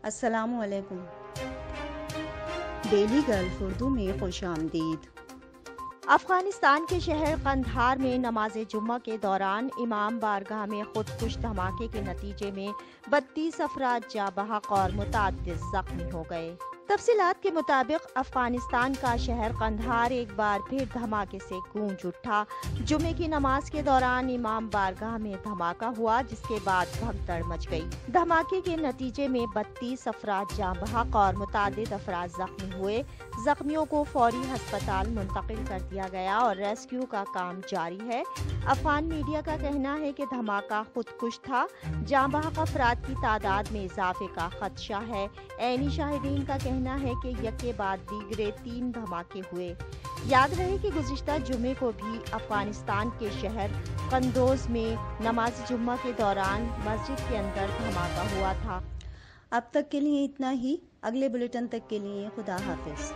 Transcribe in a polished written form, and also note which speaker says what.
Speaker 1: السلام علیکم۔ Daily golf Urdu میں خوش آمدید۔
Speaker 2: افغانستان کے شہر قندھار میں نماز جمعہ کے دوران امام بارگاہ میں خودکش دھماکے کے نتیجے میں 32 افراد جاں بحق اور متعدد زخمی ہو گئے۔ تفصیلات کے مطابق افغانستان کا شہر قندھار ایک بار پھر دھماکے سے گونج اٹھا۔ جمعے کی نماز کے دوران امام بارگاہ میں دھماکہ ہوا، جس کے بعد بھگدڑ مچ گئی۔ دھماکے کے نتیجے میں 32 افراد جاں بحق اور متعدد افراد زخمی ہوئے۔ زخمیوں کو فوری ہسپتال منتقل کر دیا گیا اور ریسکیو کا کام جاری ہے۔ افغان میڈیا کا کہنا ہے کہ دھماکہ خودکش تھا۔ جاں بحق افراد کی تعداد میں اضافے کا خدشہ ہے۔ عینی شاہدین کا کہنا ہے کہ یکے بعد دیگرے 3 دھماکے ہوئے۔ یاد رہے کہ گزشتہ جمعے کو بھی افغانستان کے شہر قندوز میں نماز جمعہ کے دوران مسجد کے اندر دھماکہ ہوا تھا۔
Speaker 1: اب تک کے لیے اتنا ہی۔ اگلے بلیٹن تک کے لیے خدا حافظ۔